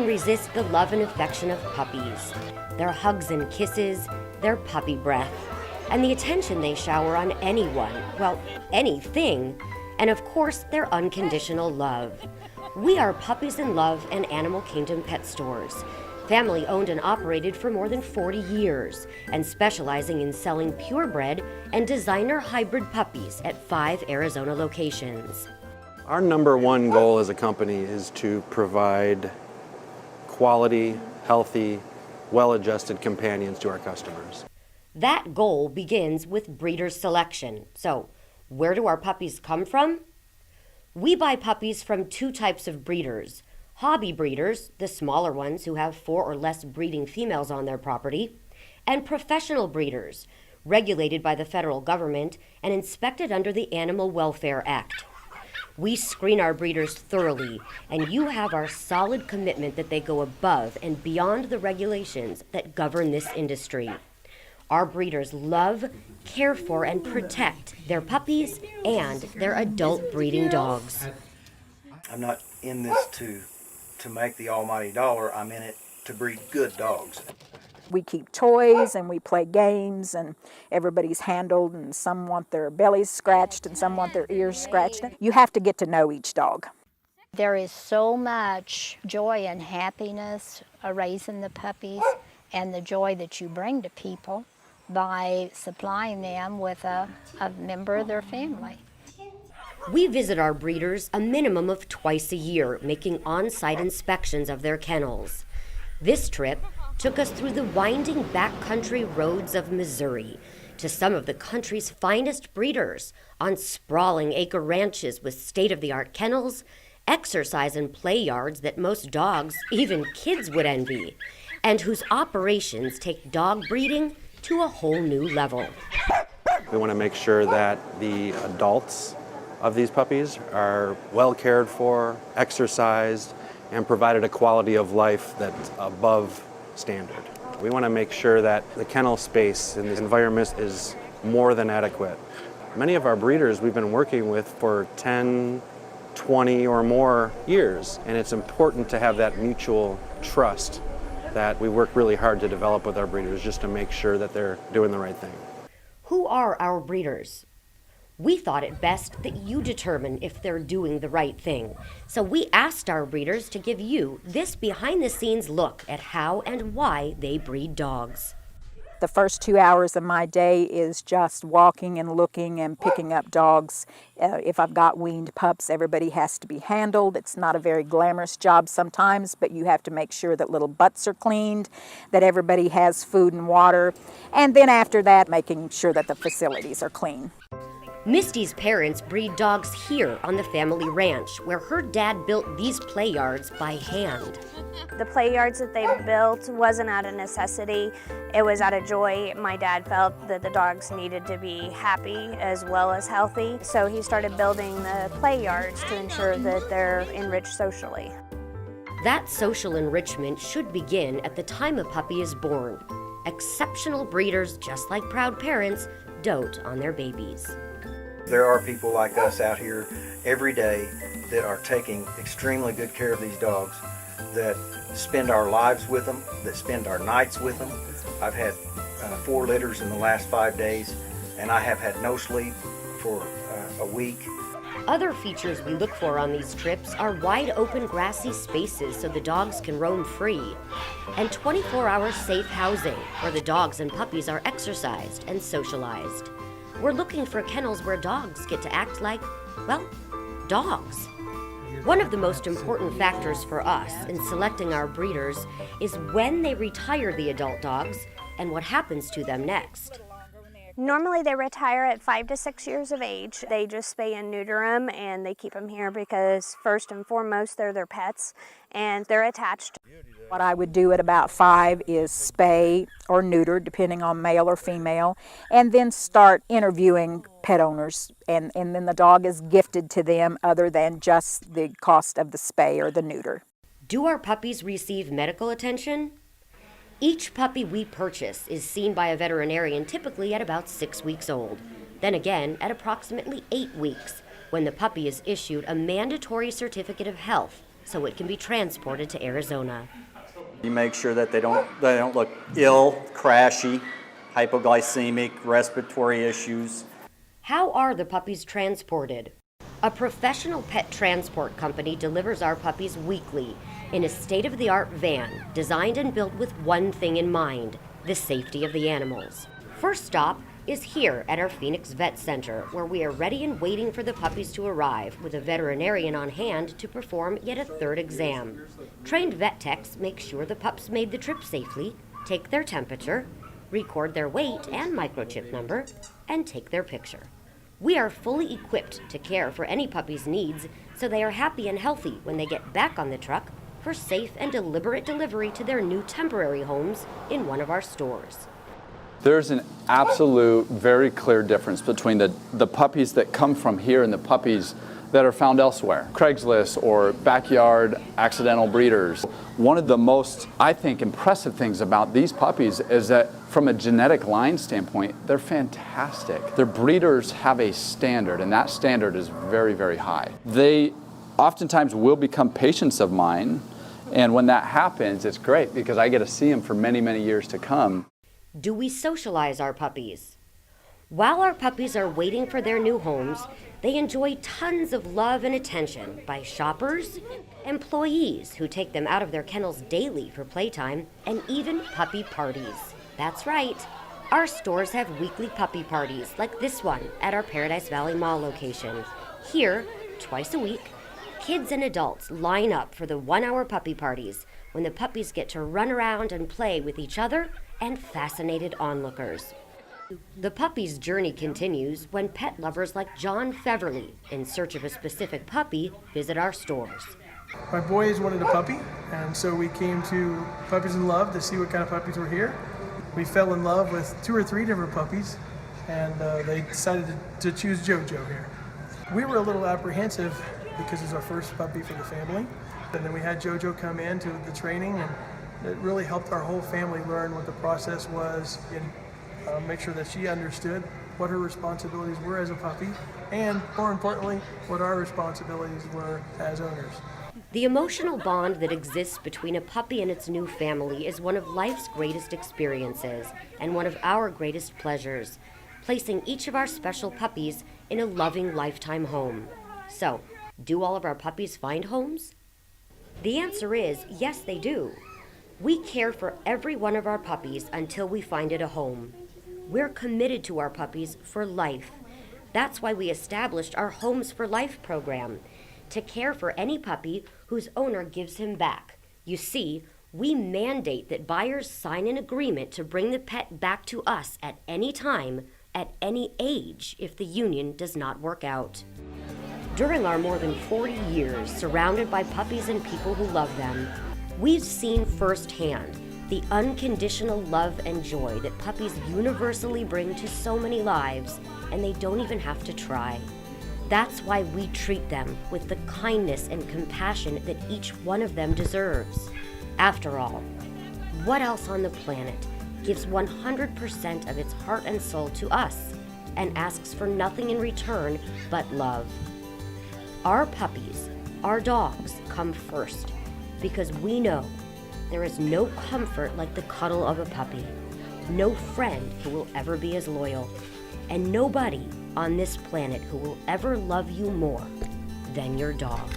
can resist the love and affection of puppies, their hugs and kisses, their puppy breath, and the attention they shower on anyone, well, anything, and of course, their unconditional love. We are Puppies in Love and Animal Kingdom Pet Stores, family owned and operated for more than 40 years, and specializing in selling purebred and designer hybrid puppies at 5 Arizona locations. Our number one goal as a company is to provide quality, healthy, well-adjusted companions to our customers. That goal begins with breeder selection. So, where do our puppies come from? We buy puppies from 2 types of breeders. Hobby breeders, the smaller ones who have 4 or less breeding females on their property, and professional breeders, regulated by the federal government and inspected under the Animal Welfare Act. We screen our breeders thoroughly, and you have our solid commitment that they go above and beyond the regulations that govern this industry. Our breeders love, care for, and protect their puppies and their adult breeding dogs. I'm not in this to make the almighty dollar. I'm in it to breed good dogs. We keep toys and we play games, and everybody's handled, and some want their bellies scratched and some want their ears scratched. You have to get to know each dog. There is so much joy and happiness raising the puppies, and the joy that you bring to people by supplying them with a member of their family. We visit our breeders a minimum of twice a year, making on-site inspections of their kennels. This trip took us through the winding backcountry roads of Missouri to some of the country's finest breeders on sprawling acre ranches with state-of-the-art kennels, exercise and play yards that most dogs, even kids, would envy, and whose operations take dog breeding to a whole new level. We want to make sure that the adults of these puppies are well cared for, exercised, and provided a quality of life that's above standard. We want to make sure that the kennel space in this environment is more than adequate. Many of our breeders we've been working with for 10, 20 or more years, and it's important to have that mutual trust that we work really hard to develop with our breeders, just to make sure that they're doing the right thing. Who are our breeders? We thought it best that you determine if they're doing the right thing. So we asked our breeders to give you this behind-the-scenes look at how and why they breed dogs. The first 2 hours of my day is just walking and looking and picking up dogs. If I've got weaned pups, everybody has to be handled. It's not a very glamorous job sometimes, but you have to make sure that little butts are cleaned, that everybody has food and water, and then after that, making sure that the facilities are clean. Misty's parents breed dogs here on the family ranch, where her dad built these play yards by hand. The play yards that they built wasn't out of necessity, it was out of joy. My dad felt that the dogs needed to be happy as well as healthy, so he started building the play yards to ensure that they're enriched socially. That social enrichment should begin at the time a puppy is born. Exceptional breeders, just like proud parents, dote on their babies. There are people like us out here every day that are taking extremely good care of these dogs, that spend our lives with them, that spend our nights with them. I've had 4 litters in the last 5 days, and I have had no sleep for a week. Other features we look for on these trips are wide open grassy spaces so the dogs can roam free, and 24-hour safe housing where the dogs and puppies are exercised and socialized. We're looking for kennels where dogs get to act like, well, dogs. One of the most important factors for us in selecting our breeders is when they retire the adult dogs and what happens to them next. Normally they retire at 5 to 6 years of age. They just spay and neuter them, and they keep them here because first and foremost they're their pets and they're attached. What I would do at about 5 is spay or neuter, depending on male or female, and then start interviewing pet owners, and then the dog is gifted to them other than just the cost of the spay or the neuter. Do our puppies receive medical attention? Each puppy we purchase is seen by a veterinarian typically at about 6 weeks old, then again at approximately 8 weeks, when the puppy is issued a mandatory certificate of health so it can be transported to Arizona. You make sure that they don't look ill, crashy, hypoglycemic, respiratory issues. How are the puppies transported? A professional pet transport company delivers our puppies weekly in a state-of-the-art van designed and built with one thing in mind: the safety of the animals. First stop is here at our Phoenix Vet Center, where we are ready and waiting for the puppies to arrive with a veterinarian on hand to perform yet a third exam. Trained vet techs make sure the pups made the trip safely, take their temperature, record their weight and microchip number, and take their picture. We are fully equipped to care for any puppy's needs, so they are happy and healthy when they get back on the truck for safe and deliberate delivery to their new temporary homes in one of our stores. There's an absolute, very clear difference between the puppies that come from here and the puppies that are found elsewhere. Craigslist or backyard accidental breeders. One of the most, I think, impressive things about these puppies is that from a genetic line standpoint, they're fantastic. Their breeders have a standard, and that standard is very, very high. They oftentimes will become patients of mine, and when that happens, it's great because I get to see them for many, many years to come. Do we socialize our puppies? While our puppies are waiting for their new homes, they enjoy tons of love and attention by shoppers, employees who take them out of their kennels daily for playtime, and even puppy parties. That's right. Our stores have weekly puppy parties like this one at our Paradise Valley Mall location. Here, twice a week, kids and adults line up for the 1-hour puppy parties when the puppies get to run around and play with each other and fascinated onlookers. The puppy's journey continues when pet lovers like John Feverly, in search of a specific puppy, visit our stores. My boys wanted a puppy, and so we came to Puppies in Love to see what kind of puppies were here. We fell in love with 2 or 3 different puppies, and they decided to choose JoJo here. We were a little apprehensive because it's our first puppy for the family, and then we had JoJo come in to the training, and it really helped our whole family learn what the process was and make sure that she understood what her responsibilities were as a puppy, and more importantly, what our responsibilities were as owners. The emotional bond that exists between a puppy and its new family is one of life's greatest experiences and one of our greatest pleasures, placing each of our special puppies in a loving lifetime home. So, do all of our puppies find homes? The answer is yes, they do. We care for every one of our puppies until we find it a home. We're committed to our puppies for life. That's why we established our Homes for Life program, to care for any puppy whose owner gives him back. You see, we mandate that buyers sign an agreement to bring the pet back to us at any time, at any age, if the union does not work out. During our more than 40 years surrounded by puppies and people who love them, we've seen firsthand the unconditional love and joy that puppies universally bring to so many lives, and they don't even have to try. That's why we treat them with the kindness and compassion that each one of them deserves. After all, what else on the planet gives 100% of its heart and soul to us and asks for nothing in return but love? Our puppies, our dogs, come first because we know there is no comfort like the cuddle of a puppy, no friend who will ever be as loyal, and nobody on this planet who will ever love you more than your dog.